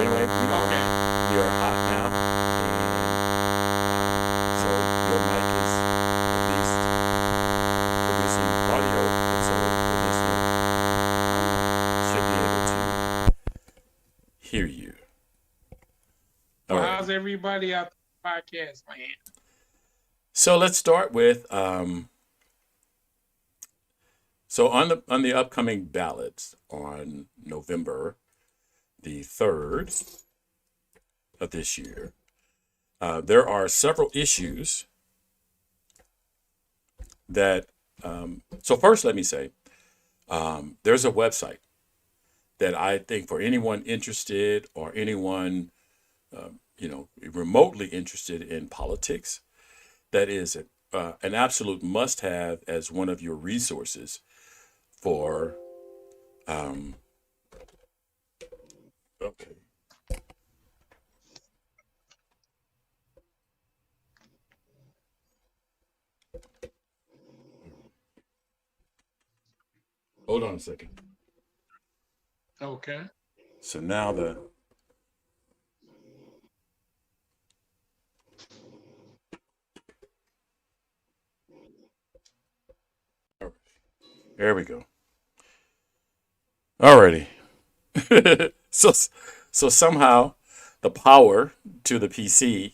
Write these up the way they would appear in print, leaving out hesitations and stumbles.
anyway, Okay. we are hot now, and so your mic is at least producing audio, and so the listener should be able to hear you. Well, how's Alrighty. everybody out the podcast land? So let's start with so on the upcoming ballots on November the 3rd of this year, there are several issues that. So first, let me say there's a website that I think for anyone interested or anyone remotely interested in politics, that is an absolute must-have as one of your resources for. Um, okay, hold on a second. Okay. So now the there we go. Alrighty. so so somehow the power to the PC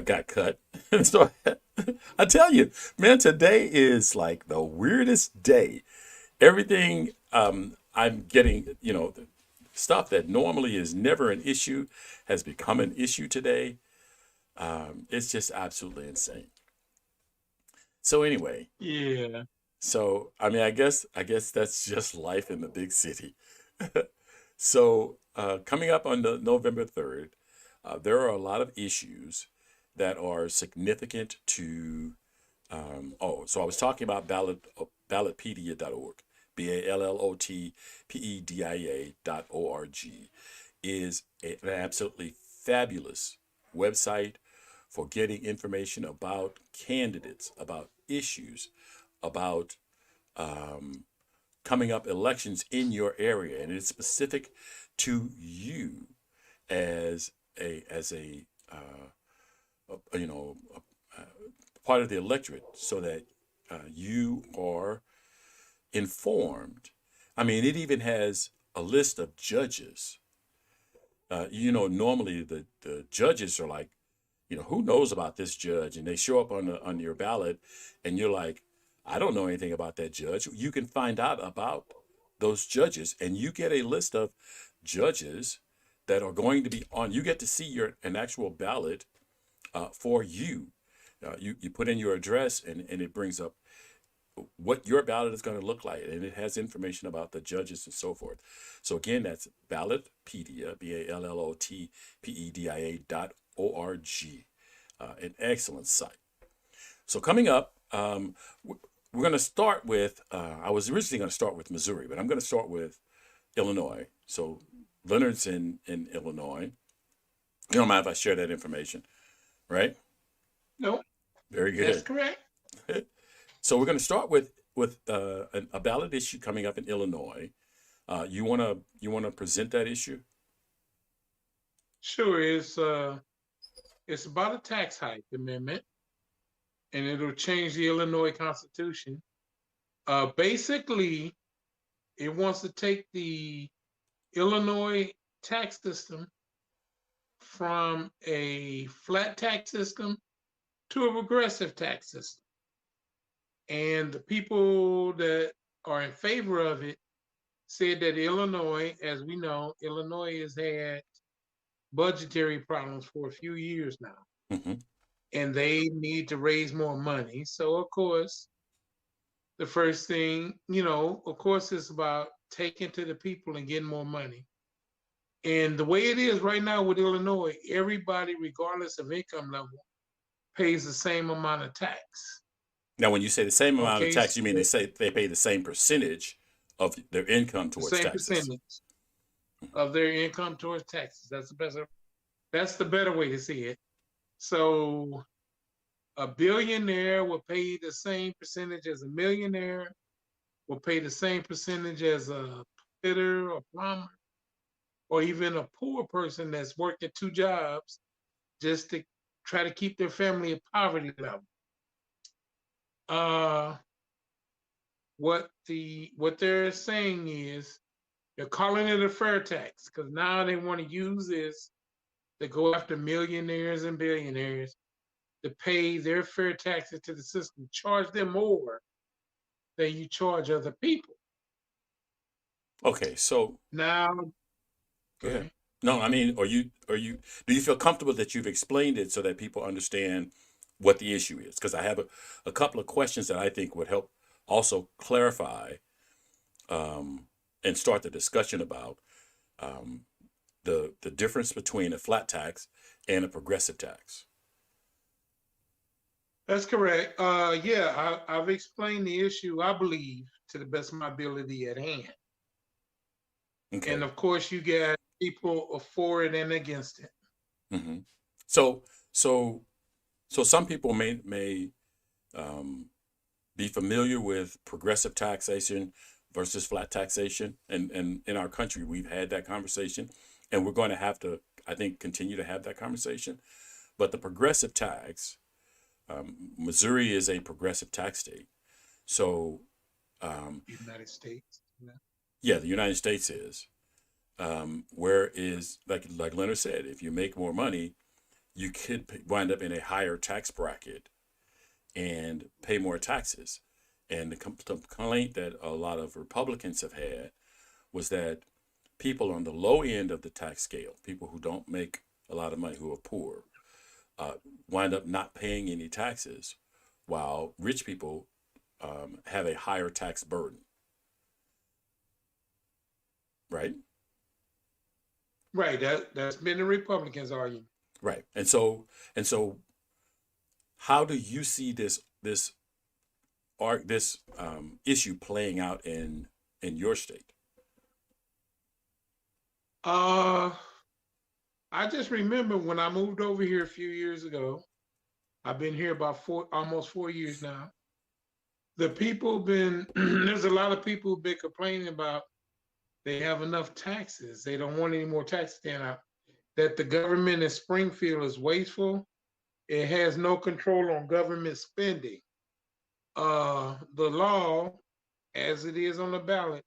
got cut. So I tell you, man, today is like the weirdest day. Everything I'm getting, stuff that normally is never an issue has become an issue today. It's just absolutely insane. So anyway, Yeah. so I mean, I guess that's just life in the big city. So coming up on the November 3rd, there are a lot of issues that are significant to. So I was talking about ballotpedia.org, ballotpedia.org is an absolutely fabulous website for getting information about candidates, about issues, about um, coming up elections in your area, and it's specific to you as a part of the electorate, so that you are informed. I mean, it even has a list of judges. Normally the judges are like, who knows about this judge, and they show up on your ballot, and you're like, I don't know anything about that judge. You can find out about those judges, and you get a list of judges that are going to be on. You get to see an actual ballot for you. You put in your address, and it brings up what your ballot is going to look like, and it has information about the judges and so forth. So again, that's Ballotpedia, Ballotpedia.org, an excellent site. So coming up, we're going to start with. I was originally going to start with Missouri, but I'm going to start with Illinois. So Leonard's in Illinois. You don't mind if I share that information, right? Nope. Very That's good. correct. So we're going to start with a ballot issue coming up in Illinois. You wanna present that issue? Sure. It's about a tax hike amendment, and it'll change the Illinois Constitution. Basically, it wants to take the Illinois tax system from a flat tax system to a regressive tax system. And the people that are in favor of it said that Illinois, as we know, Illinois has had budgetary problems for a few years now, Hmm. and they need to raise more money. So, of course, the first thing, of course, it's about taking to the people and getting more money. And the way it is right now with Illinois, everybody, regardless of income level, pays the same amount of tax. Now, when you say the same amount of Okay, tax, so you mean they say they pay the same percentage of their income the towards same taxes. percentage of their income towards taxes. That's the better way to see it. So a billionaire will pay the same percentage as a millionaire, will pay the same percentage as a fitter or plumber, or even a poor person that's working two jobs just to try to keep their family at poverty level. Uh, what they're saying is they're calling it a fair tax because now they want to use this to go after millionaires and billionaires to pay their fair taxes to the system, charge them more than you charge other people. Okay, so Now, go ahead. okay. No, I mean, do you feel comfortable that you've explained it so that people understand what the issue is? Because I have a couple of questions that I think would help also clarify um, and start the discussion about um, the difference between a flat tax and a progressive tax. That's correct. Yeah, I've explained the issue, I believe, to the best of my ability at hand. And Okay. of course, you get people for it and against it. hmm So so so some people may um, be familiar with progressive taxation versus flat taxation, and in our country we've had that conversation, and we're going to have to, I think, continue to have that conversation. But the progressive tax, Missouri is a progressive tax state, so United States. Yeah. yeah, the United States is. Where is like Leonard said, if you make more money, you could wind up in a higher tax bracket and pay more taxes. And the complaint that a lot of Republicans have had was that people on the low end of the tax scale, people who don't make a lot of money, who are poor, uh, wind up not paying any taxes, while rich people have a higher tax burden, right? Right. That's been the Republicans' argument. Right. And so, how do you see this issue playing out in your state? Uh, I just remember when I moved over here a few years ago. I've been here about almost 4 years now. The people been there's a lot of people who've been complaining about they have enough taxes. They don't want any more taxes stand out. That the government in Springfield is wasteful. It has no control on government spending. The law, as it is on the ballot,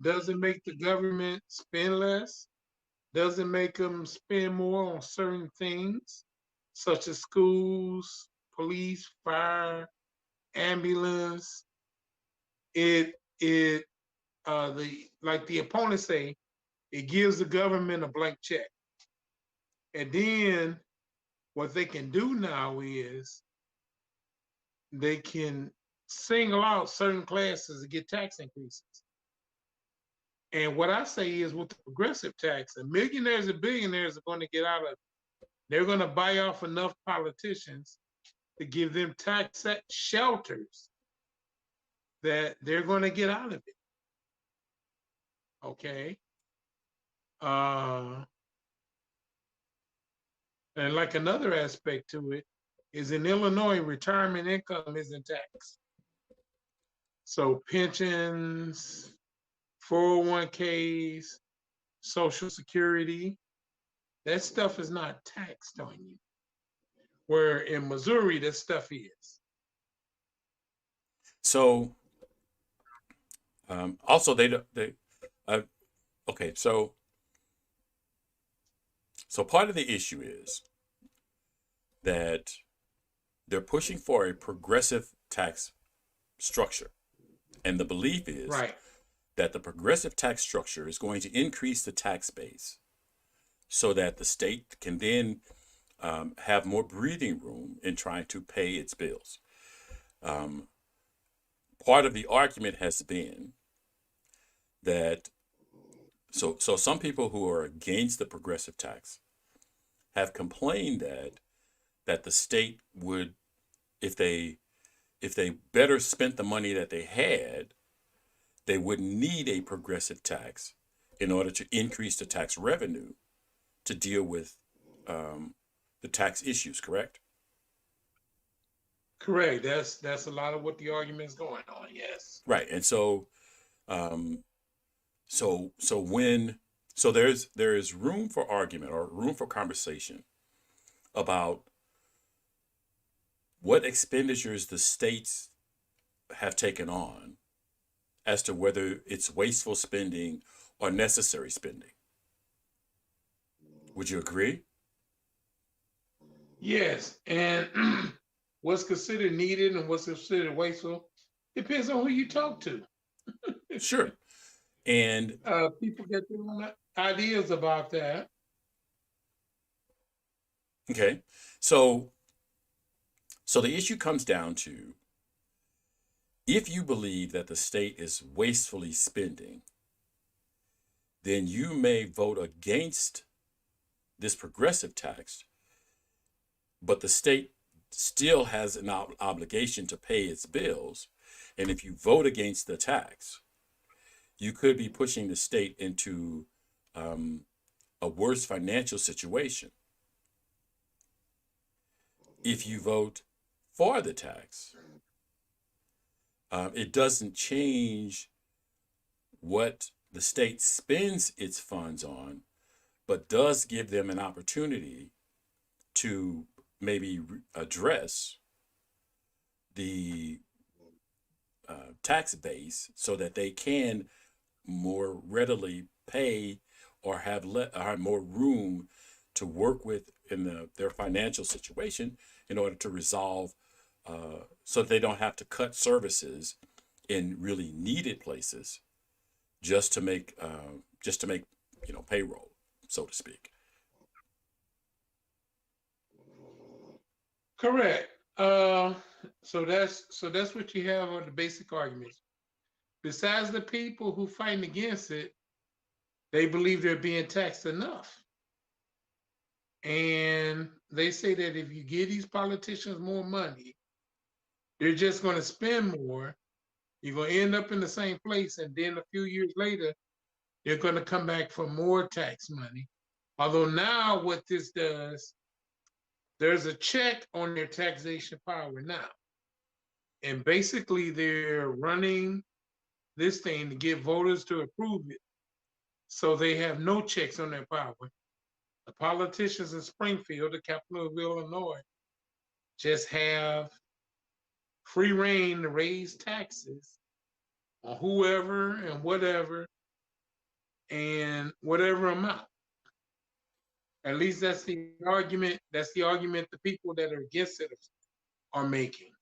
doesn't make the government spend less, doesn't make them spend more on certain things, such as schools, police, fire, ambulance. It the like the opponents say, it gives the government a blank check. And then what they can do now is they can single out certain classes to get tax increases. And what I say is with the progressive tax, the millionaires and billionaires are going to get out of it. They're going to buy off enough politicians to give them tax shelters that they're going to get out of it. Okay. Uh, and like another aspect to it is in Illinois, retirement income isn't taxed. So pensions, 401ks, Social Security, that stuff is not taxed on you. Where in Missouri, that stuff is. So also they uh, okay, so part of the issue is that they're pushing for a progressive tax structure, and the belief is Right. that the progressive tax structure is going to increase the tax base so that the state can then have more breathing room in trying to pay its bills. Um, Part of the argument has been that so some people who are against the progressive tax have complained that the state would, if they better spent the money that they had, they would need a progressive tax in order to increase the tax revenue to deal with um, the tax issues. Correct? Correct. That's a lot of what the argument is going on. Yes. Right. And so um, so when So there is room for argument or room for conversation about what expenditures the states have taken on as to whether it's wasteful spending or necessary spending. Would you agree? Yes, and what's considered needed and what's considered wasteful depends on who you talk to. Sure. And People get their own ideas about that. okay, so the issue comes down to, if you believe that the state is wastefully spending, then you may vote against this progressive tax, but the state still has an obligation to pay its bills. And if you vote against the tax, you could be pushing the state into um, a worse financial situation. If you vote for the tax, it doesn't change what the state spends its funds on, but does give them an opportunity to maybe address the tax base so that they can more readily pay or have more room to work with in their financial situation in order to resolve, so that they don't have to cut services in really needed places just to make payroll, so to speak. Correct. So that's what you have on the basic arguments. Besides the people who fighting against it, they believe they're being taxed enough. And they say that if you give these politicians more money, they're just going to spend more. You're going to end up in the same place. And then a few years later, they're going to come back for more tax money. Although now what this does, there's a check on their taxation power now. And basically, they're running this thing to get voters to approve it. So they have no checks on their power. The politicians in Springfield, the capital of Illinois, just have free reign to raise taxes on whoever and whatever amount. At least that's the argument. That's the argument the people that are against it are making.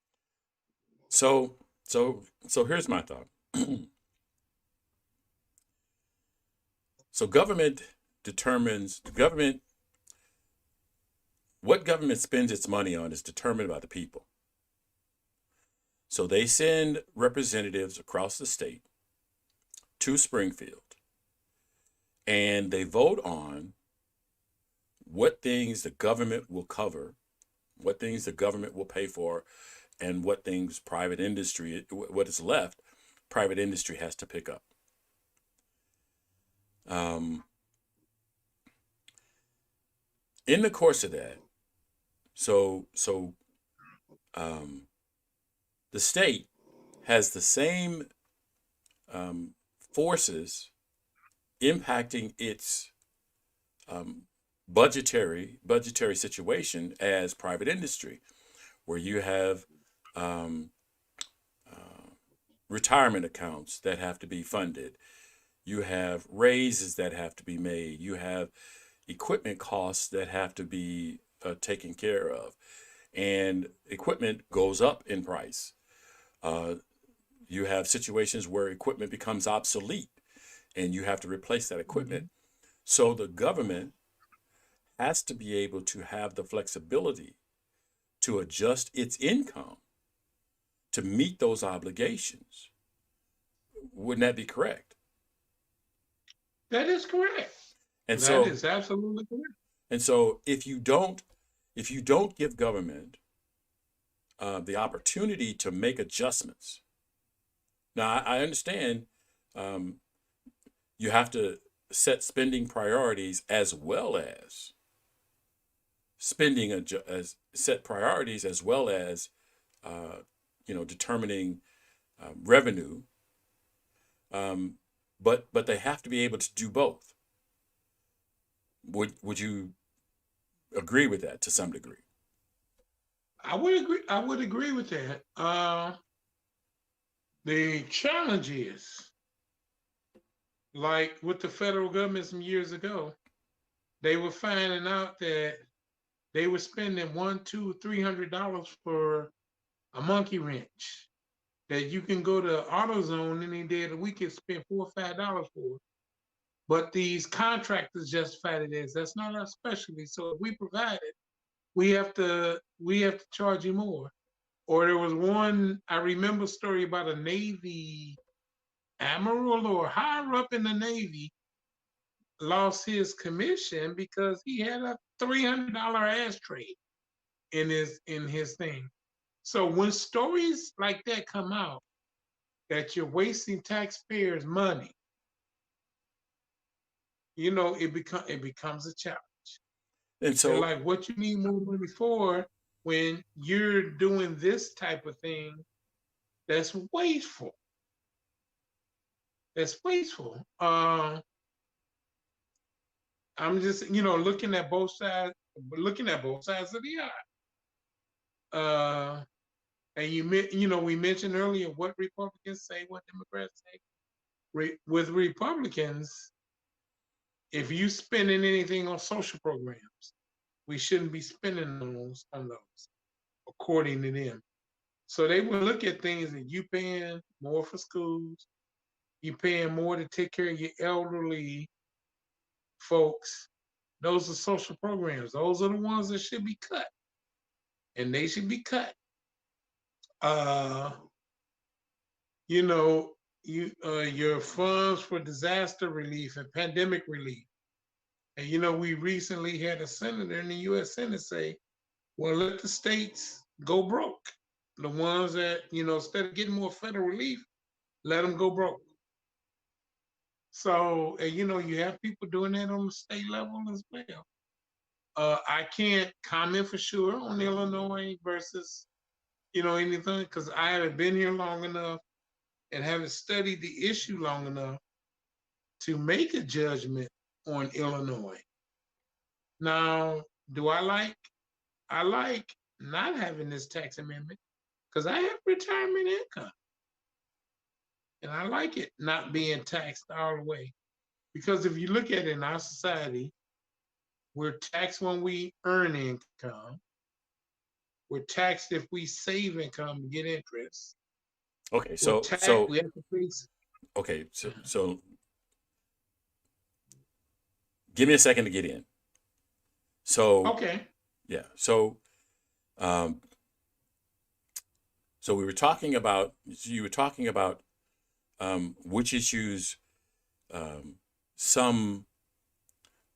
So here's my thought. So government determines government what government spends its money on is determined by the people. So they send representatives across the state to Springfield, and they vote on what things the government will cover, what things the government will pay for, and what things private industry, what is left, private industry has to pick up. Um, in the course of that, so um, the state has the same forces impacting its um, budgetary situation as private industry, where you have um, retirement accounts that have to be funded. You have raises that have to be made. You have equipment costs that have to be taken care of. And equipment goes up in price. Uh, you have situations where equipment becomes obsolete and you have to replace that equipment. Mhm. So the government has to be able to have the flexibility to adjust its income to meet those obligations. Wouldn't that be correct? That is correct. And That so is absolutely correct. if you don't give government the opportunity to make adjustments. Now I understand um, you have to set spending priorities as well as as set priorities as well as uh, determining revenue. Um, but they have to be able to do both. Would you agree with that to some degree? I would agree. I would agree with that. The challenge is, like with the federal government some years ago, they were finding out that they were spending $100, $200, $300 for a monkey wrench that you can go to AutoZone any day of the week and spend $4 or $5 for. But these contractors justify it as that's not our specialty. So if we provide it, we have to charge you more. Or there was one, I remember a story about a Navy admiral or higher up in the Navy lost his commission because he had a $300 ashtray in his thing. So when stories like that come out that you're wasting taxpayers' money, it becomes a challenge. And They're so, like, what you need more money for when you're doing this type of thing that's wasteful. That's wasteful. I'm just, looking at both sides of the aisle. And we mentioned earlier what Republicans say, what Democrats say. With Republicans, if you spending anything on social programs, we shouldn't be spending on those, according to them. So they will look at things that you paying more for schools, you paying more to take care of your elderly folks. Those are social programs. Those are the ones that should be cut, and they should be cut. Uh, you know, your funds for disaster relief and pandemic relief. And we recently had a senator in the U.S. Senate say, "Well, let the states go broke. The ones that instead of getting more federal relief, let them go broke." So, and you have people doing that on the state level as well. I can't comment for sure on Illinois versus anything because I haven't been here long enough and haven't studied the issue long enough to make a judgment on Illinois. Now, do I like? I like not having this tax amendment because I have retirement income and I like it not being taxed all the way. Because if you look at it in our society, we're taxed when we earn income. We're taxed if we save income and get interest. okay, We're so taxed. so We have to pay. okay, so give me a second to get in. So Okay. yeah, um, so we were talking about you were talking about which issues um, some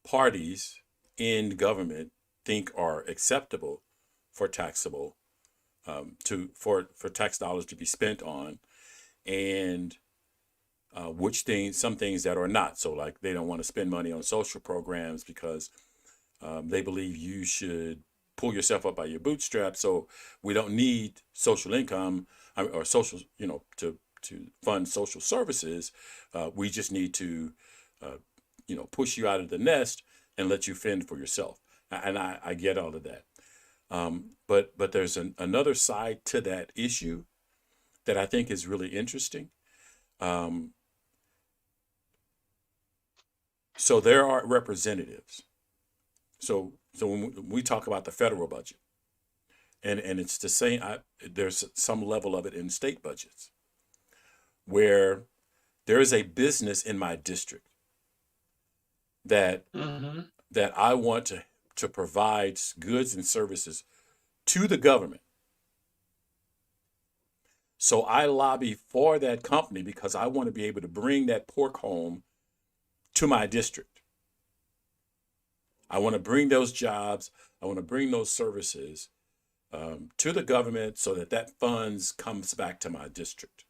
parties in government think are acceptable for taxable for tax dollars to be spent on, and some things that are not. So like they don't want to spend money on social programs because they believe you should pull yourself up by your bootstraps. So we don't need social income or social, to fund social services. We just need to, push you out of the nest and let you fend for yourself. And I get all of that. But there's another side to that issue that I think is really interesting. Um, so there are representatives. So when we talk about the federal budget, and it's the same, there's some level of it in state budgets where there is a business in my district that Mm-hmm. that I want to provide goods and services to the government. So I lobby for that company because I want to be able to bring that pork home to my district. I want to bring those jobs. I want to bring those services to the government so that funds comes back to my district.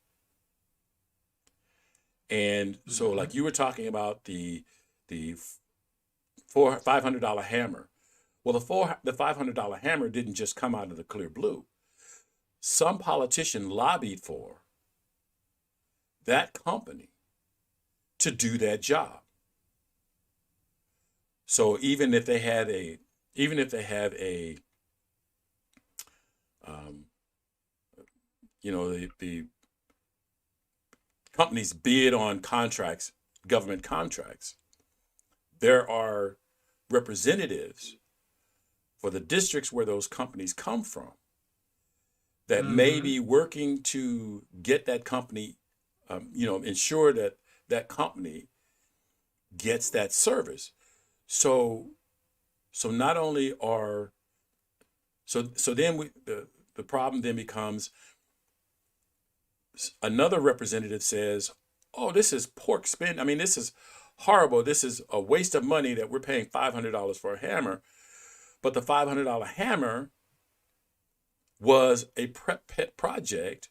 And so, Mm-hmm. like you were talking about the $500 hammer. Well, the $500 hammer didn't just come out of the clear blue. Some politician lobbied for that company to do that job. So even if they have a, um, the companies bid on contracts, government contracts, there are representatives for the districts where those companies come from that may Mm-hmm. be working to get that company, ensure that that company gets that service. So, so not only are so then the problem then becomes another representative says, "Oh, this is pork spin. I mean, this is horrible. This is a waste of money that we're paying $500 for a hammer." But the $500 hammer was a pet project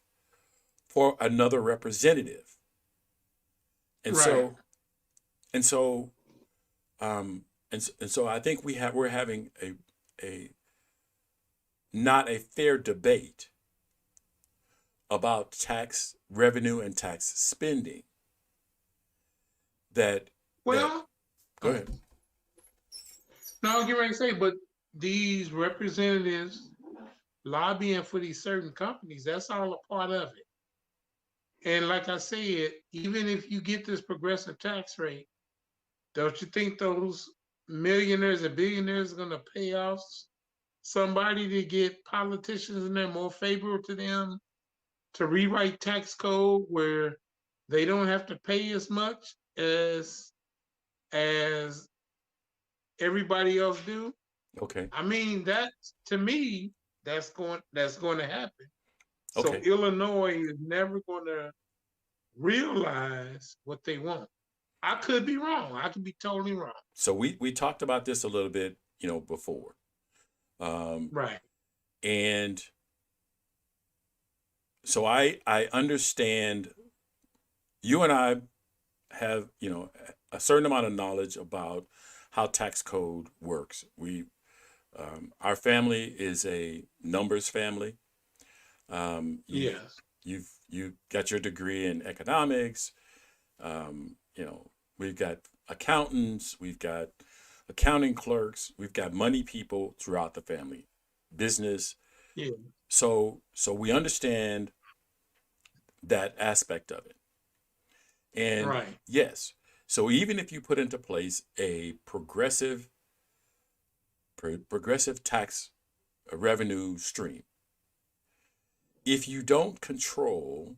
for another representative, and Right. so and so and so I think we're having a not a fair debate about tax revenue and tax spending. That that Well, Go ahead. no, I get ready to say, but these representatives lobbying for these certain companies, that's all a part of it. And like I said, even if you get this progressive tax rate, don't you think those millionaires and billionaires are going to pay off somebody to get politicians in there more favorable to them to rewrite tax code where they don't have to pay as much as everybody else do? Okay. I mean, that to me, that's going to happen. So Okay. Illinois is never going to realize what they want. I could be wrong. I could be totally wrong. So we talked about this a little bit, before. Um, Right. and so I understand you and I have, a certain amount of knowledge about how tax code works. Our family is a numbers family. You've Yes. you got your degree in economics. We've got accountants, we've got accounting clerks, we've got money people throughout the family, business. Yeah. So we understand that aspect of it. And Right. yes, so even if you put into place a progressive tax revenue stream, if you don't control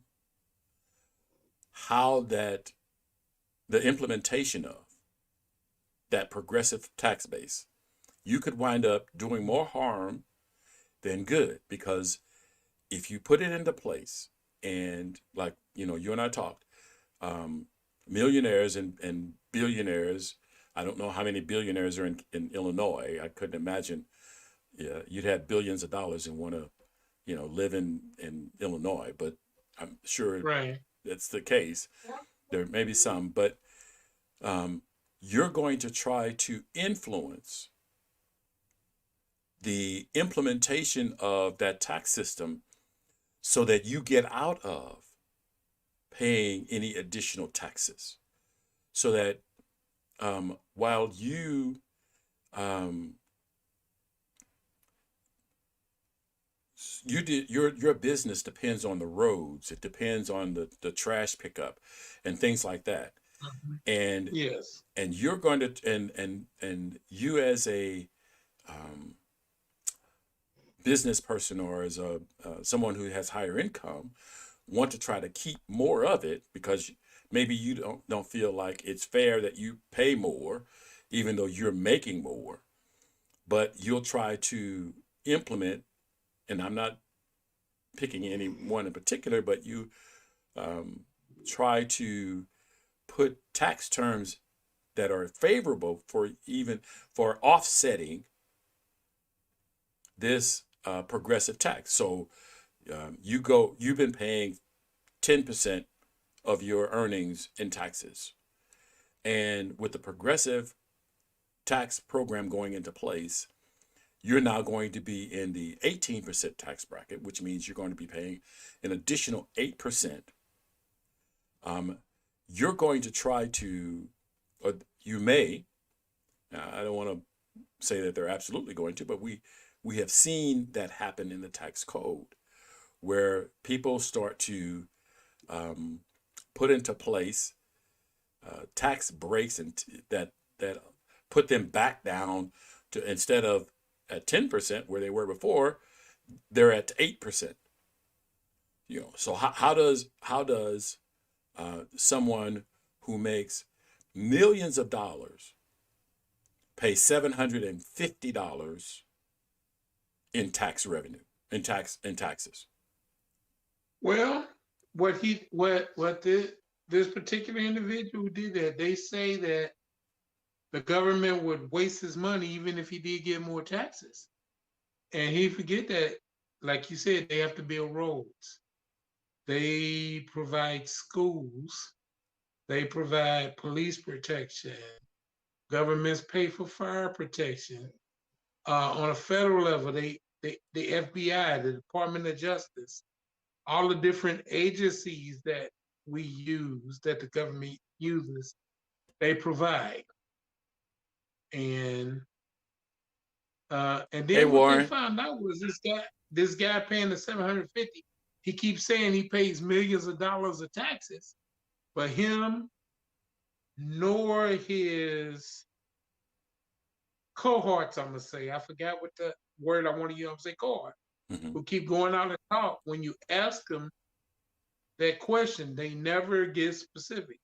how the implementation of that progressive tax base, you could wind up doing more harm than good. Because if you put it into place, and like, you and I talked, um, millionaires and billionaires, I don't know how many billionaires are in Illinois. I couldn't imagine, yeah, you'd have billions of dollars and want to, live in Illinois, but I'm sure Right. that's the case. There may be some, but um, you're going to try to influence the implementation of that tax system so that you get out of paying any additional taxes. So that while um, your business depends on the roads, it depends on the trash pickup and things like that, Mhm. and Yes. and you're going to and you as a um, business person, or as a someone who has higher income, want to try to keep more of it, because maybe you don't feel like it's fair that you pay more even though you're making more, but you'll try to implement, and I'm not picking anyone in particular, but you um, try to put tax terms that are favorable for offsetting this progressive tax. So you've been paying 10% of your earnings in taxes. And with the progressive tax program going into place, you're now going to be in the 18% tax bracket, which means you're going to be paying an additional 8%. Um, you're going to try to, or you may, Now, I don't want to say that they're absolutely going to, but we have seen that happen in the tax code, where people start to um, put into place tax breaks that put them back down to, instead of at 10% where they were before, they're at 8%. So how does someone who makes millions of dollars pay $750 in tax revenue, in taxes? Well, what this particular individual who did that, they say that the government would waste his money even if he did get more taxes. And he forget that, like you said, they have to build roads. They provide schools. They provide police protection. Governments pay for fire protection. On a federal level, the FBI, the Department of Justice, all the different agencies that we use, that the government uses, they provide. And and Hey, then what they Warren. found out was this guy paying the 750. He keeps saying he pays millions of dollars of taxes, but him nor his cohorts, I'm gonna say, I forgot what the word I want to use. I'm gonna say cohort, Hmm. who keep going out and talk. When you ask them that question, they never get specific.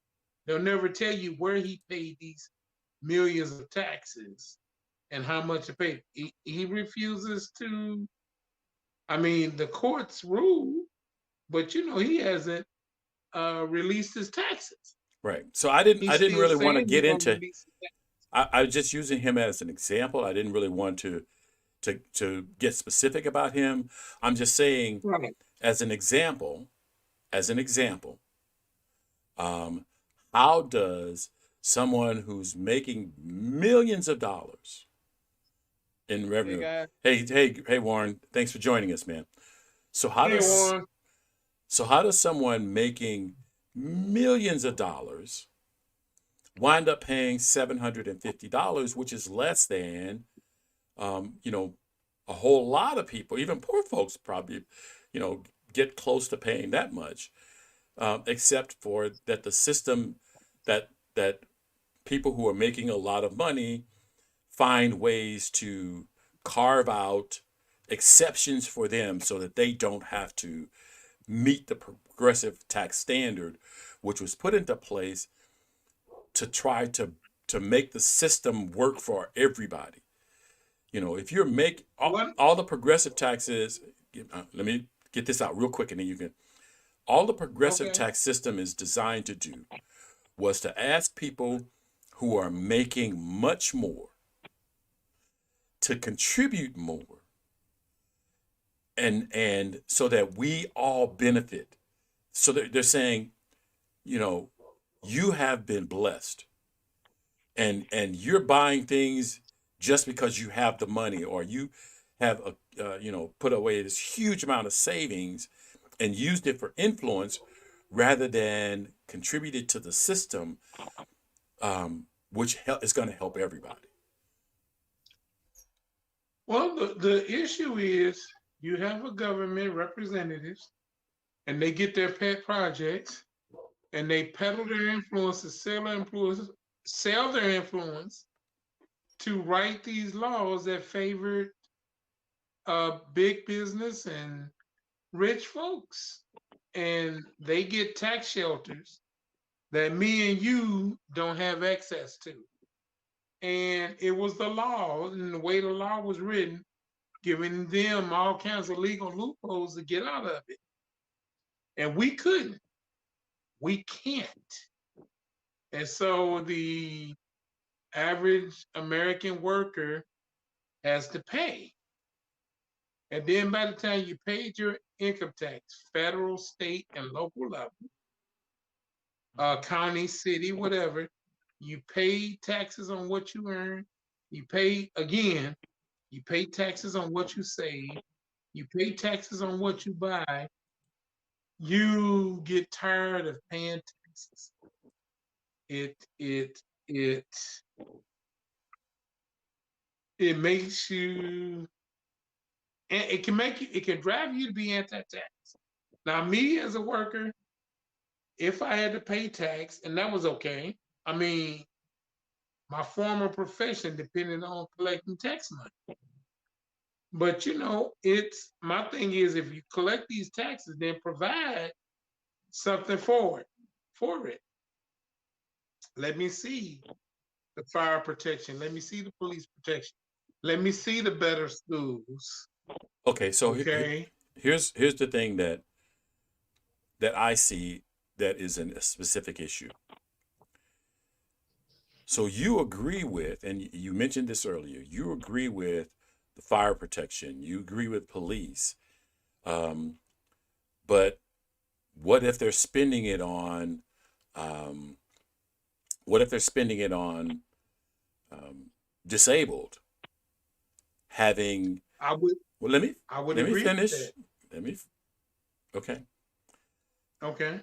They'll never tell you where he paid these millions of taxes and how much he paid. He refuses to. I mean, the courts rule, but he hasn't released his taxes. Right. So I He's didn't still really want to saying he's get going to into. release his taxes. I was just using him as an example. I didn't really want to get specific about him. I'm just saying, Right. as an example, as an example, um, how does someone who's making millions of dollars in Hey revenue? guys, Hey, Warren, thanks for joining us, man. So how Hey, does Warren. so how does someone making millions of dollars wind up paying $750, which is less than um, you know, a whole lot of people, even poor folks, probably, you know, get close to paying that much, except for that the system that people who are making a lot of money find ways to carve out exceptions for them so that they don't have to meet the progressive tax standard, which was put into place to try to make the system work for everybody. If you're make What? all the progressive taxes, let me get this out real quick, and then you can. All the progressive Okay. tax system is designed to do was to ask people who are making much more to contribute more, and so that we all benefit. So they're saying, you know, you have been blessed, and you're buying things just because you have the money, or you have put away this huge amount of savings and used it for influence rather than contributed to the system, which is going to help everybody. Well, the issue is you have a government representatives and they get their pet projects and they peddle their influence, sell their influence to write these laws that favor big business and rich folks. And they get tax shelters that me and you don't have access to. And it was the law and the way the law was written, giving them all kinds of legal loopholes to get out of it. And we couldn't. We can't. And so the average American worker has to pay. And then by the time you paid your income tax, federal, state, and local level, county, city, whatever, you pay taxes on what you earn. You pay again, you pay taxes on what you save. You pay taxes on what you buy. You get tired of paying taxes. It It makes you, and it can drive you to be anti-tax. Now, me as a worker, if I had to pay tax, and that was okay. I mean, my former profession depended on collecting tax money. But it's my thing is if you collect these taxes, then provide something for it. Let me see the fire protection. Let me see the police protection. Let me see the better schools. Okay, so Okay. here's the thing that I see that is a specific issue. So you agree with, and you mentioned this earlier, you agree with the fire protection, you agree with police, um, but what if they're spending it on, um, what if they're spending it on um, disabled, having, I would well, I would let me agree with finish. that. Let me, okay. Okay.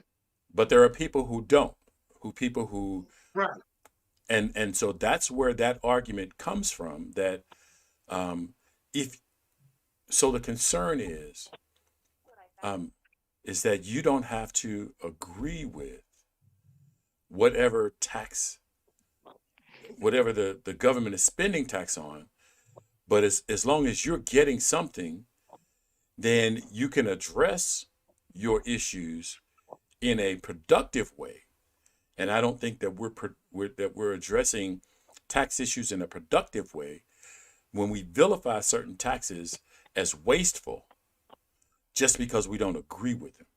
But there are people who don't, who people who, Right. and so that's where that argument comes from. That um, if so, the concern um, is that you don't have to agree with whatever tax, whatever the government is spending tax on, but as long as you're getting something, then you can address your issues in a productive way. And I don't think that we're addressing tax issues in a productive way when we vilify certain taxes as wasteful just because we don't agree with them.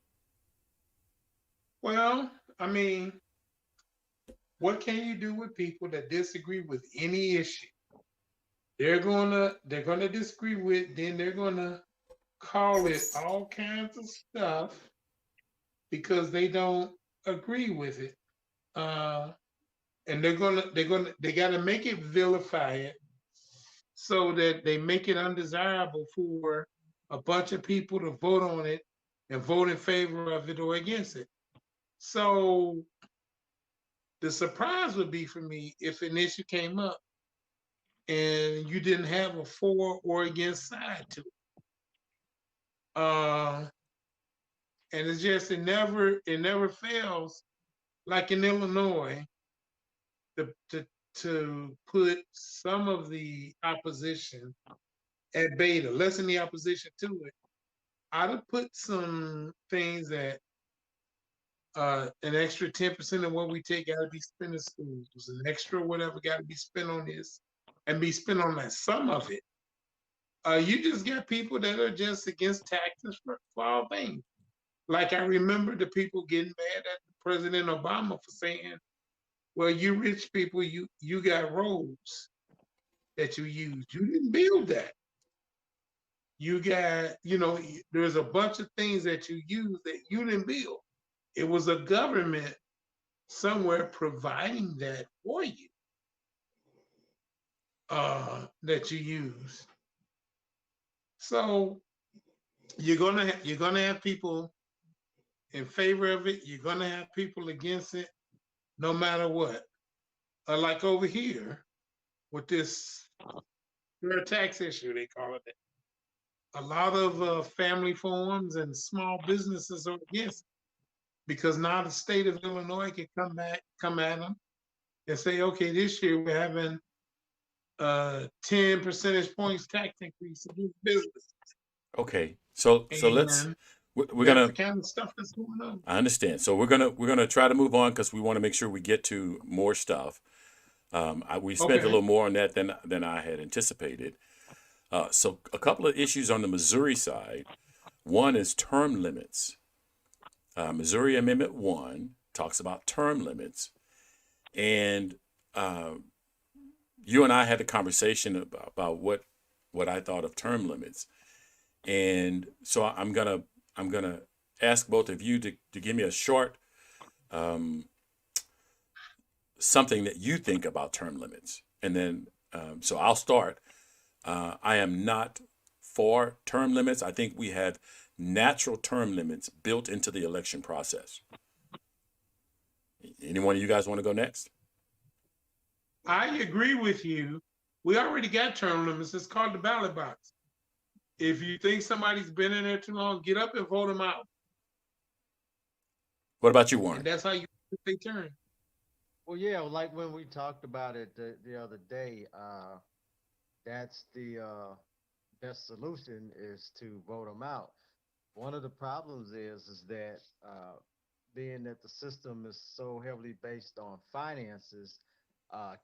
Well, I mean, what can you do with people that disagree with any issue? They're gonna disagree with, then they're gonna call it all kinds of stuff because they don't agree with it. Uh, and they gotta make it vilify it so that they make it undesirable for a bunch of people to vote on it and vote in favor of it or against it. So the surprise would be for me if an issue came up and you didn't have a for or against side to it. Uh, and it's just it never fails. Like in Illinois, to to to put some of the opposition at beta, lessen the opposition to it. I'd have put some things that an extra 10% of what we take got to be spent in schools, an extra whatever got to be spent on this, and be spent on that. Some of it. You just got people that are just against taxes for all things. Like I remember the people getting mad at President Obama for saying, "Well, you rich people, you got roads that you use. You didn't build that. You got, there's a bunch of things that you use that you didn't build. It was a government somewhere providing that for you, that you use. So you're gonna have people in favor of it. You're gonna have people against it, no matter what. Like over here with this fair tax issue, they call it. A lot of family farms and small businesses are against it because now the state of Illinois can come at them and say, okay, this year we're having 10 percentage points tax increase against business. Okay, so let's And we're that's the gonna. kind of stuff that's going on. I understand. So we're gonna try to move on because we want to make sure we get to more stuff. We spent a Okay. little more on that than I had anticipated. So a couple of issues on the Missouri side. One is term limits. Missouri Amendment 1 talks about term limits, and uh, you and I had a conversation about what I thought of term limits, and so I'm gonna ask both of you to give me a short um, something that you think about term limits, and then so I'll start. I am not for term limits. I think we have natural term limits built into the election process. Any one of you guys want to go next? I agree with you We already got term limits. It's called the ballot box. If you think somebody's been in there too long, get up and vote them out. What about you, And Warren? that's how you they turn. Well, yeah, like when we talked about it the other day, that's the best solution is to vote them out. One of the problems is that being that the system is so heavily based on finances,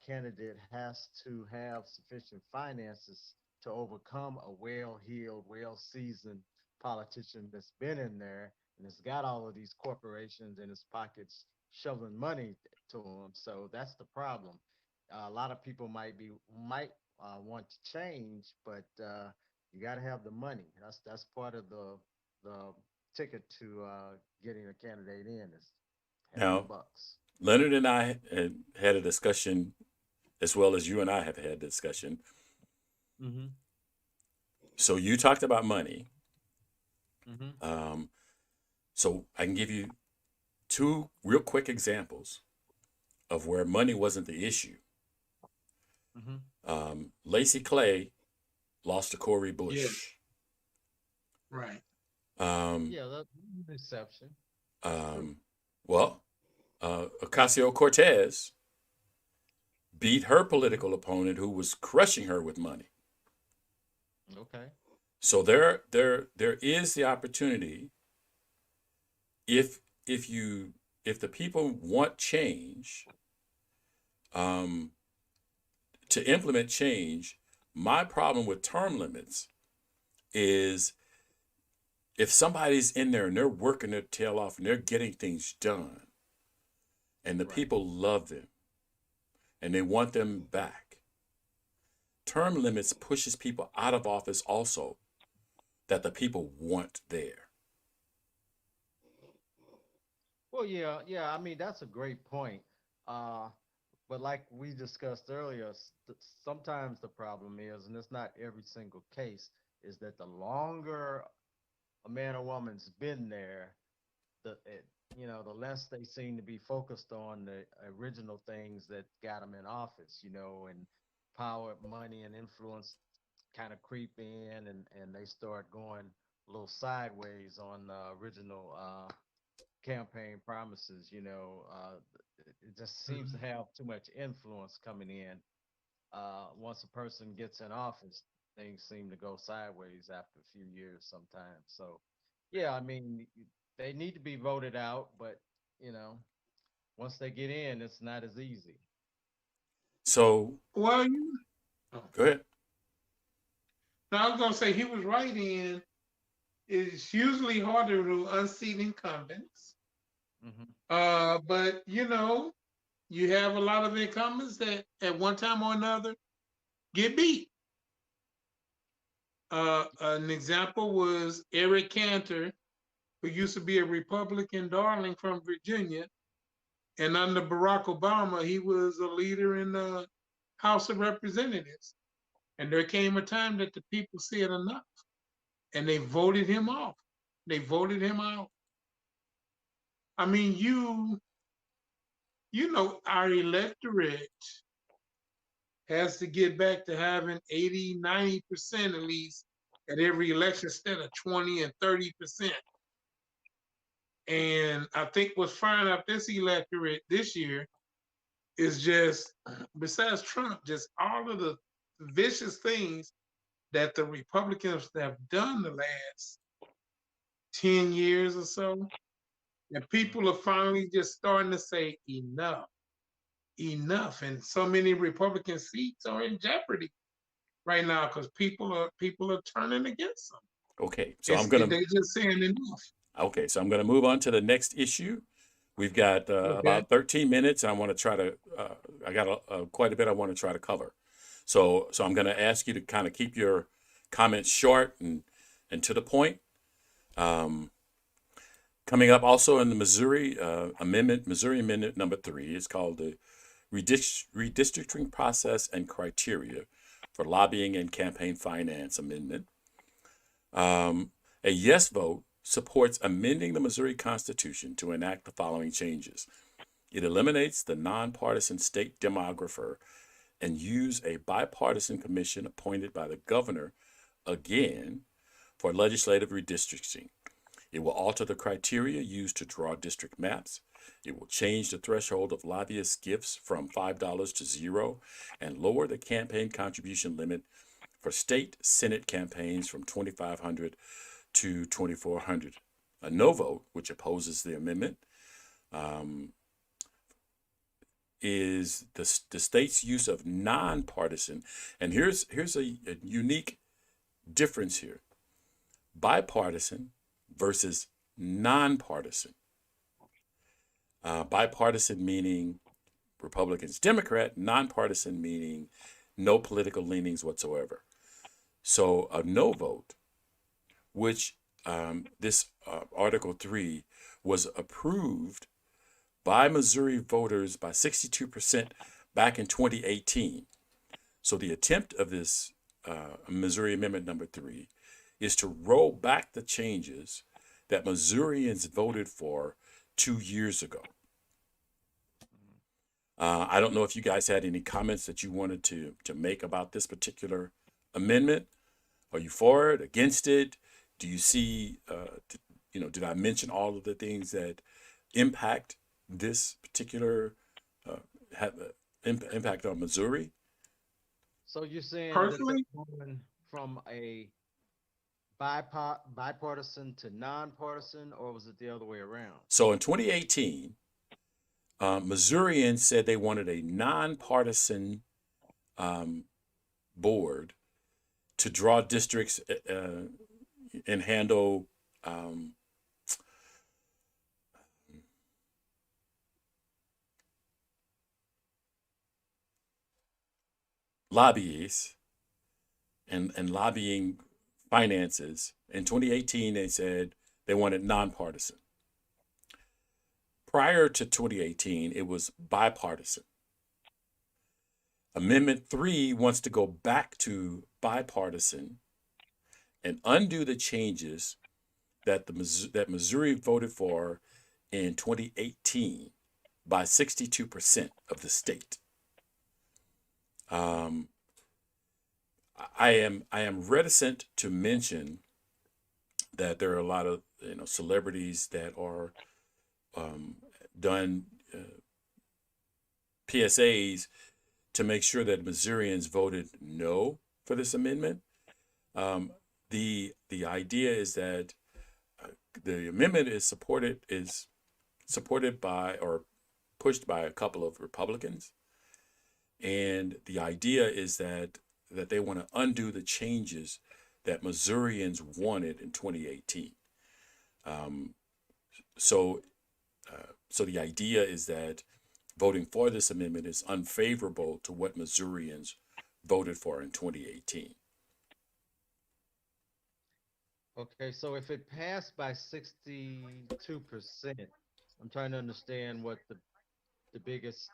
candidate has to have sufficient finances to overcome a well-heeled, well-seasoned politician that's been in there and has got all of these corporations in his pockets shoveling money to him. So that's the problem. A lot of people might want to change, but you got to have the money. That's part of the ticket to getting a candidate in is having the Now, bucks. Leonard and I had a discussion, as well as you and I have had a discussion. Mm-hmm. So you talked about money. Mm-hmm. So I can give you two real quick examples of where money wasn't the issue. Mm-hmm. Lacey Clay lost to Corey Yeah, Bush. right. Um, Yeah, that's an exception. That's true. um, well, Ocasio Cortez beat her Mm-hmm. political opponent who was crushing her with money. Okay. So there is the opportunity if if the people want change, um, to implement change. My problem with term limits is if somebody's in there and they're working their tail off and they're getting things done and the Right. people love them and they want them back. Term limits pushes people out of office also that the people want there. Well, yeah, yeah. I mean, that's a great point. Uh, but like we discussed earlier, sometimes the problem is, and it's not every single case, is that the longer a man or woman's been there, the less they seem to be focused on the original things that got them in office, and power, money, and influence kind of creep in, and they start going a little sideways on the original campaign promises. It just seems to Mhm. have too much influence coming in. Once a person gets in office, things seem to go sideways after a few years sometimes. So, yeah, I mean, they need to be voted out, but you know, once they get in, it's not as easy. So Well, oh, go ahead. now I was gonna say he was right in. It's usually harder to unseat incumbents, Hmm. but you have a lot of incumbents that at one time or another get beat. An example was Eric Cantor, who used to be a Republican darling from Virginia, and under Barack Obama, he was a leader in the House of Representatives. And there came a time that the people said enough, and they voted him off. They voted him out. I mean, our electorate has to get back to having 80, 90% at least at every election instead of 20 and 30%. And I think what's firing up this electorate this year is just, besides Trump, just all of the vicious things that the Republicans have done the last 10 years or so. And people are finally just starting to say enough, enough. And so many Republican seats are in jeopardy right now because people are turning against them. Okay. They just saying enough. I'm gonna move on to the next issue. We've got Okay. about 13 minutes. And I want to try to. I got quite a bit I want to try to cover. So I'm going to ask you to kind of keep your comments short and to the point. Um, Coming up also in the Missouri Amendment number 3, it's called the Redistricting Process and Criteria for Lobbying and Campaign Finance Amendment. A yes vote supports amending the Missouri Constitution to enact the following changes. It eliminates the nonpartisan state demographer and use a bipartisan commission appointed by the governor again for legislative redistricting. It will alter the criteria used to draw district maps. It will change the threshold of lobbyist gifts from $5 to $0 and lower the campaign contribution limit for state Senate campaigns from $2,500 to $2,400. A no vote, which opposes the amendment, is the state's use of nonpartisan. And here's a unique difference here: bipartisan versus nonpartisan. Bipartisan meaning Republicans, Democrat; nonpartisan meaning no political leanings whatsoever. So a no vote, which this Article 3 was approved by Missouri voters by 62% back in 2018. So the attempt of this Missouri Amendment number 3 is to roll back the changes that Missourians voted for 2 years ago. I don't know if you guys had any comments that you wanted to make about this particular amendment. Are you for it, against it? Do you see, did I mention all of the things that impact this particular, impact on Missouri? So you're saying that Personally, they're going from a bipartisan to nonpartisan, or was it the other way around? So in 2018, Missourians said they wanted a nonpartisan board to draw districts and handle lobbyists and lobbying finances. In 2018, they said they wanted nonpartisan. Prior to 2018, it was bipartisan. Amendment 3 wants to go back to bipartisan and undo the changes that that Missouri voted for in 2018 by 62% of the state. I am reticent to mention that there are a lot of celebrities that are done PSAs to make sure that Missourians voted no for this amendment. The idea is that the amendment is supported by or pushed by a couple of Republicans, and the idea is that they want to undo the changes that Missourians wanted in 2018. So the idea is that voting for this amendment is unfavorable to what Missourians voted for in 2018. Okay, so if it passed by 62%, I'm trying to understand what the biggest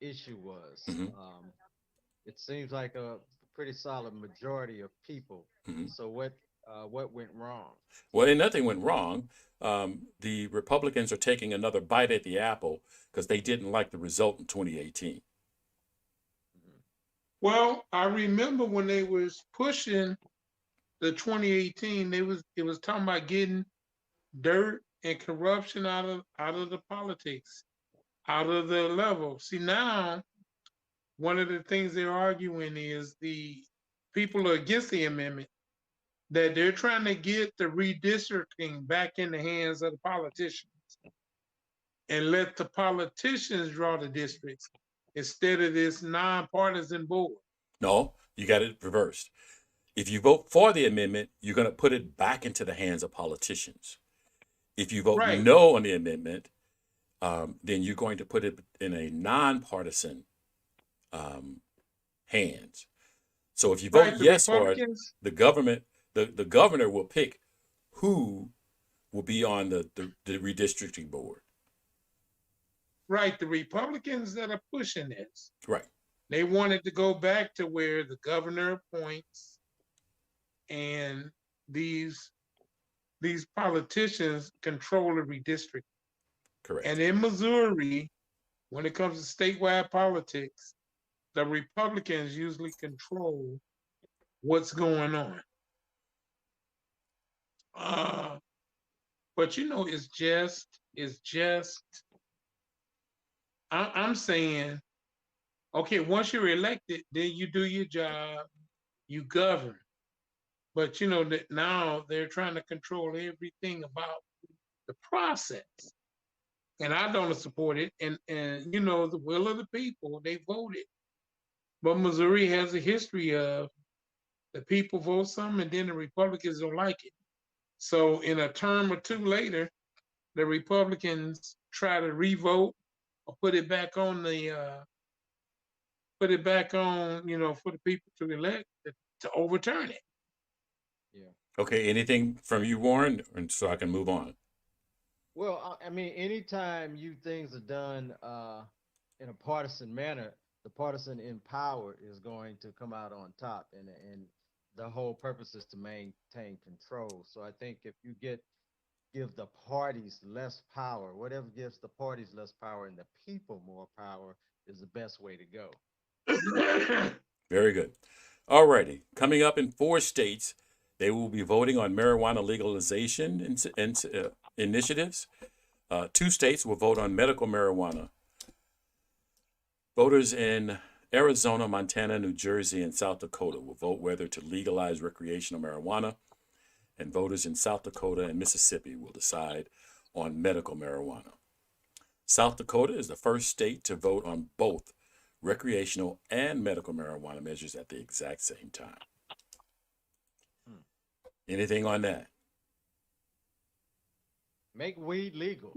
issue was. Mhm. It seems like a pretty solid majority of people. Mhm. So what went wrong? Well, and nothing went wrong. The Republicans are taking another bite at the apple because they didn't like the result in 2018. well, I remember when they was pushing the 2018, it was talking about getting dirt and corruption out of the politics, out of the level. See, now one of the things they're arguing is the people are against the amendment, that they're trying to get the redistricting back in the hands of the politicians and let the politicians draw the districts instead of this nonpartisan board. No, you got it reversed. If you vote for the amendment, you're going to put it back into the hands of politicians. If you vote Right. no on the amendment, then you're going to put it in a nonpartisan hands. So if you vote Right, the yes for it, Republicans, the governor will pick who will be on the redistricting board. right, the Republicans that are pushing this, Right. they wanted to go back to where the governor appoints and these politicians control the redistricting. Correct. And in Missouri, when it comes to statewide politics, the Republicans usually control what's going on. Uh, but it's just. I'm saying, okay, once you're elected, then you do your job, you govern. But that now they're trying to control everything about the process, and I don't support it. And the will of the people, they voted. But Missouri has a history of the people vote something, and then the Republicans don't like it. So in a term or two later, the Republicans try to revote or put it back on, for the people to elect to overturn it. Yeah. Okay, anything from you, Warren, and so I can move on. Well, I mean, anytime things are done in a partisan manner, the partisan in power is going to come out on top, and the whole purpose is to maintain control. So I think if you give the parties less power, whatever gives the parties less power and the people more power is the best way to go. Very good. Alrighty, coming up in 4 states, they will be voting on marijuana legalization initiatives. 2 states will vote on medical marijuana. Voters in Arizona, Montana, New Jersey, and South Dakota will vote whether to legalize recreational marijuana, and voters in South Dakota and Mississippi will decide on medical marijuana. South Dakota is the first state to vote on both recreational and medical marijuana measures at the exact same time. Hmm. Anything on that? Make weed legal.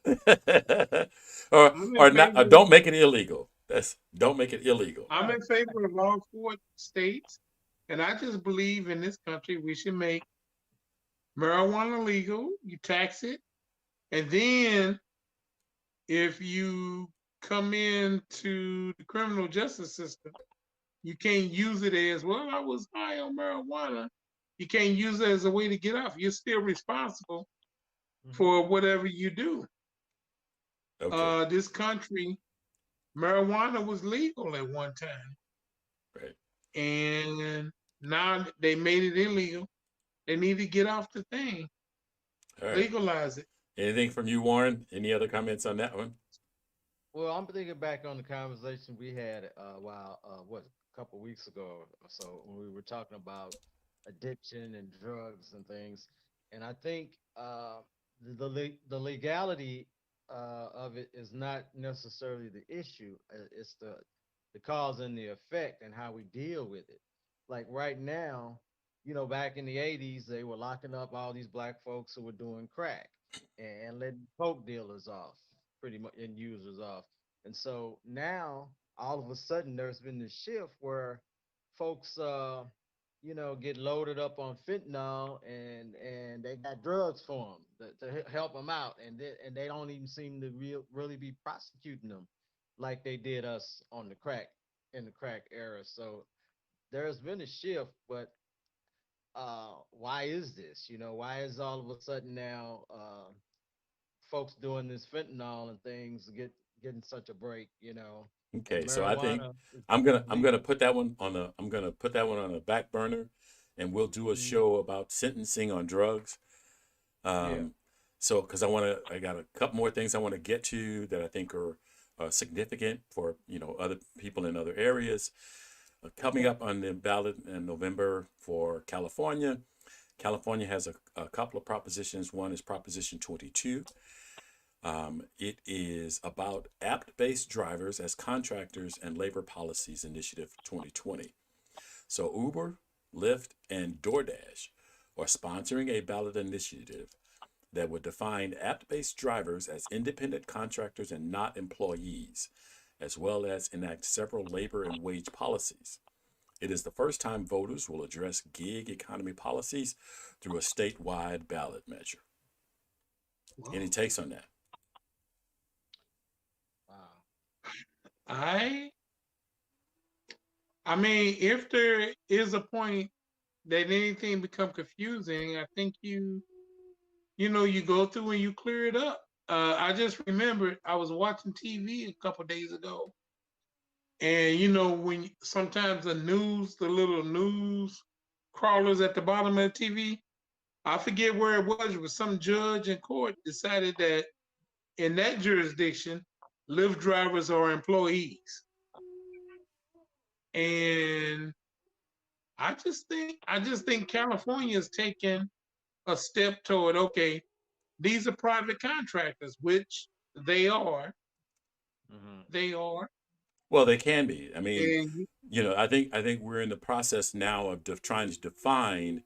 or I'm in or not? Or favor. don't make it illegal. Don't make it illegal. I'm Right. in favor of all 4 states, and I just believe in this country we should make marijuana legal. You tax it, and then if you come into the criminal justice system, you can't use it as, well, I was high on marijuana. You can't use it as a way to get off. You're still responsible Hmm. for whatever you do. Okay, This country, marijuana was legal at one time, right. and now they made it illegal. They need to get off the thing, All right. legalize it. Anything from you, Warren? Any other comments on that one? Well, I'm thinking back on the conversation we had while what a couple weeks ago or so when we were talking about addiction and drugs and things, and I think the legality of it is not necessarily the issue. It's the cause and the effect and how we deal with it. Like right now, back in the '80s, they were locking up all these black folks who were doing crack and letting coke dealers off, pretty much, and users off. And so now, all of a sudden, there's been this shift where folks, get loaded up on fentanyl, and they got drugs for them to help them out, and they don't even seem to really be prosecuting them like they did us on the crack in the crack era. So there's been a shift, but why is this? Why is all of a sudden now folks doing this fentanyl and things getting such a break, and Okay, so I think marijuana is I'm gonna becoming I'm gonna legal. put that one on the I'm gonna put that one on the back burner, and we'll do a Mhm. show about sentencing on drugs. Yeah. Um, so because I got a couple more things I want to get to that I think are significant for other people in other areas. Coming up on the ballot in November for California. California has a couple of propositions. One is Proposition 22. It is about app-based drivers as contractors and labor policies initiative 2020. So Uber, Lyft, and DoorDash are sponsoring a ballot initiative that would define app-based drivers as independent contractors and not employees, as well as enact several labor and wage policies. It is the first time voters will address gig economy policies through a statewide ballot measure. Any Wow. takes on that? Wow. I I mean, if there is a point that anything become confusing, I think you go through and you clear it up. I just remembered I was watching TV a couple days ago, And you know, when sometimes the little news crawlers at the bottom of the TV, I forget where it was some judge in court decided that in that jurisdiction, Lyft drivers are employees. And I just think California is taking a step toward, okay, these are private contractors, which they are. Hmm. They are. Well, they can be. I mean, And I think we're in the process now of trying to define,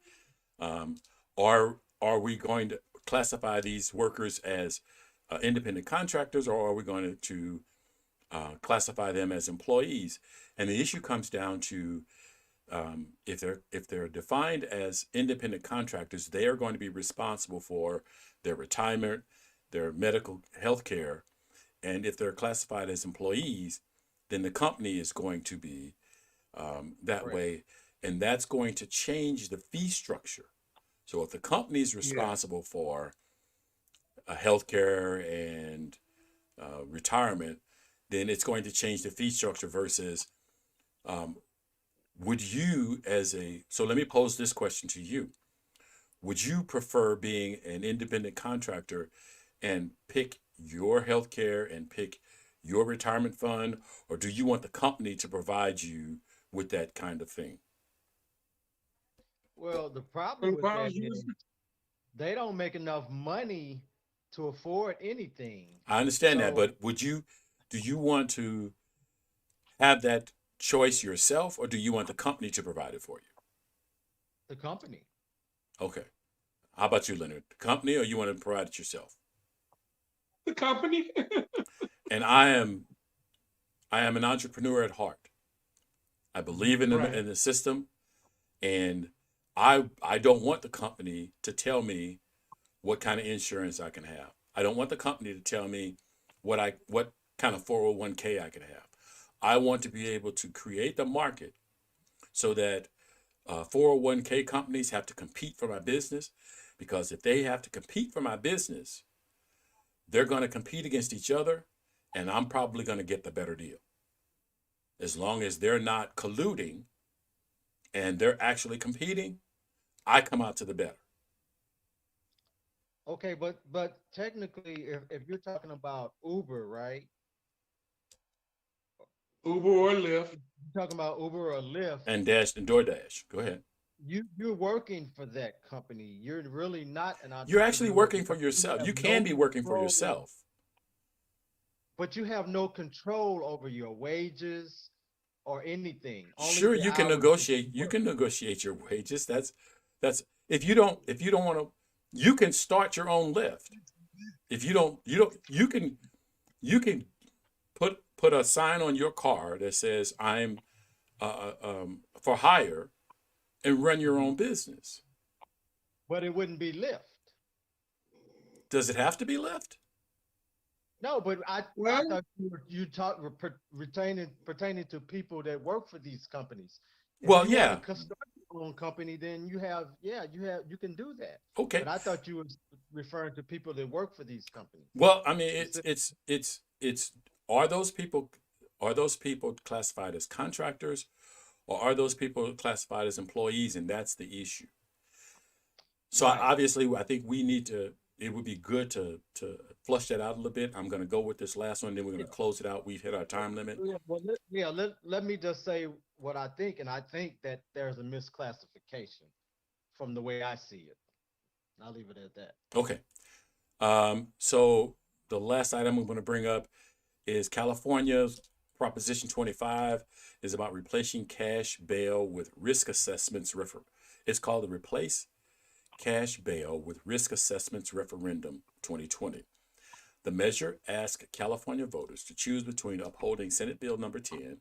um, are we going to classify these workers as independent contractors, or are we going to classify them as employees? And the issue comes down to, if they're defined as independent contractors, they are going to be responsible for their retirement, their medical health care, and if they're classified as employees, then the company is going to be that Correct. way, and that's going to change the fee structure. So if the company is yeah, responsible for healthcare and retirement, then it's going to change the fee structure versus, um, would you as a, so let me pose this question to you. Would you prefer being an independent contractor and pick your healthcare and pick your retirement fund, or do you want the company to provide you with that kind of thing? Well, the but problem if with I that was is using, they don't make enough money to afford anything. I understand that, So but do you want to have that choice yourself, or do you want the company to provide it for you? the company, Okay. How about you, Leonard? The company, or you want to provide it yourself? the company, And I am an entrepreneur at heart. I believe in right? the system, and I don't want the company to tell me what kind of insurance I can have. I don't want the company to tell me what kind of 401k I can have. I want to be able to create the market so that 401k companies have to compete for my business, because if they have to compete for my business, they're going to compete against each other, and I'm probably going to get the better deal. As long as they're not colluding and they're actually competing, I come out to the better. okay, but technically, if you're talking about Uber, right? Uber or Lyft. You're talking about Uber or Lyft, And Dash and DoorDash. Go ahead. you're working for that company. You're really not an You're actually entrepreneur working for because you yourself. have You no can be working for control, yourself. but you have no control over your wages or anything. Only Sure, the you can hours that negotiate. you You work. can negotiate your wages. That's if you don't want to, you can start your own lift. If you don't you can put a sign on your car that says I'm for hire, and run your Mhm. own business. But it wouldn't be Lyft. Does it have to be left? No, but I Well, thought you talk pertaining to people that work for these companies. If Well, you want yeah. to start your own company, then you can do that. Okay. But I thought you were referring to people that work for these companies. Well, I mean, Specific. it's are those people, classified as contractors, or are those people classified as employees, and that's the issue. So Right. obviously, I think we need to. It would be good to flush that out a little bit. I'm going to go with this last one, then we're going Yeah. to close it out. We've hit our time limit. Yeah. Well, let me just say what I think, and I think that there's a misclassification from the way I see it. I'll leave it at that. Okay. So the last item I'm going to bring up is California's Proposition 25 is about replacing cash bail with risk assessments. It's called the Replace Cash Bail with Risk Assessments Referendum 2020. The measure asks California voters to choose between upholding Senate Bill number 10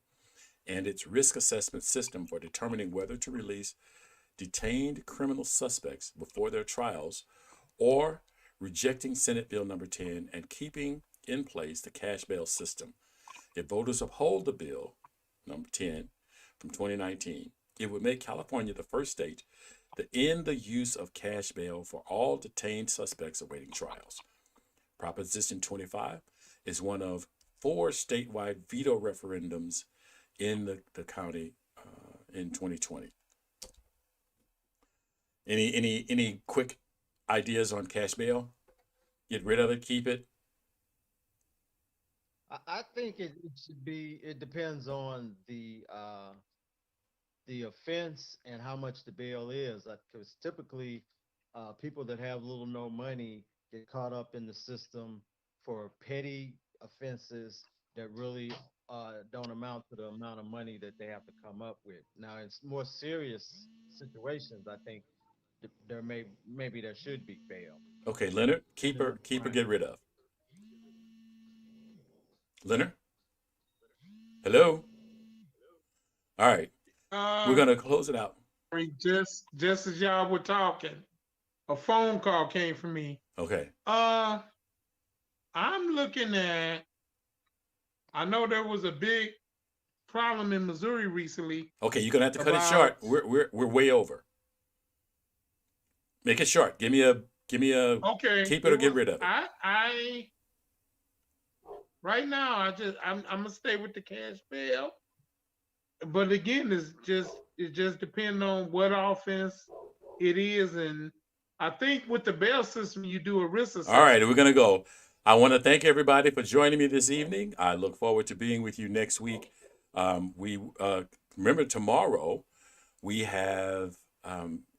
and its risk assessment system for determining whether to release detained criminal suspects before their trials, or rejecting Senate Bill number 10 and keeping in place the cash bail system. If voters uphold the bill number 10 from 2019, it would make California the first state to end the use of cash bail for all detained suspects awaiting trials. Proposition 25 is one of 4 statewide veto referendums in the county in 2020. Any quick ideas on cash bail? Get rid of it, keep it? I think it should be. It depends on the offense and how much the bail is. Because typically, people that have little no money get caught up in the system for petty offenses that really don't amount to the amount of money that they have to come up with. Now, in more serious situations, I think maybe there should be bail. Okay, Leonard, keep Depending or on the keep or crime. get rid of. Leonard, hello. All right, we're Uh, gonna close it out. just as y'all were talking, a phone call came from me. Okay. I'm looking at. I know there was a big problem in Missouri recently Okay, you're gonna have to cut it about. short. We're way over. Make it short. Give me a Okay, keep it it or get was. rid of it. I right now. I'm gonna stay with the cash bail. But again, it just depends on what offense it is, and I think with the bail system, you do a risk All right, assessment. we're gonna go. I want to thank everybody for joining me this evening. I look forward to being with you next week. We remember tomorrow we have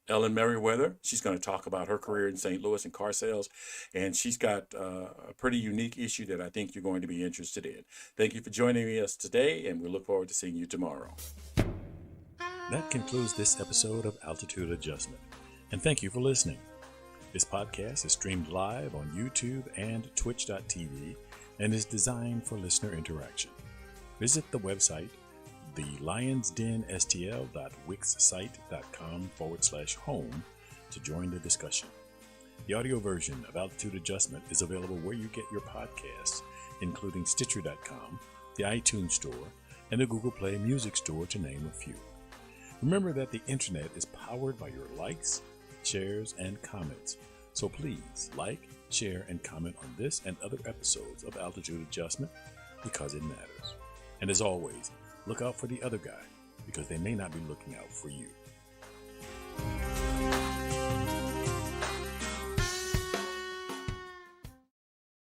Ellen Merriweather. She's going to talk about her career in St. Louis and car sales, and she's got a pretty unique issue that I think you're going to be interested in. Thank you for joining us today, and we look forward to seeing you tomorrow. That concludes this episode of Altitude Adjustment, and thank you for listening. This podcast is streamed live on YouTube and Twitch.tv and is designed for listener interaction. Visit the website thelionsdenstl.wixsite.com/home to join the discussion. The audio version of Altitude Adjustment is available where you get your podcasts, including Stitcher.com, the iTunes Store, and the Google Play Music Store, to name a few. Remember that the internet is powered by your likes, shares, and comments. So please like, share, and comment on this and other episodes of Altitude Adjustment because it matters. And as always, look out for the other guy because they may not be looking out for you.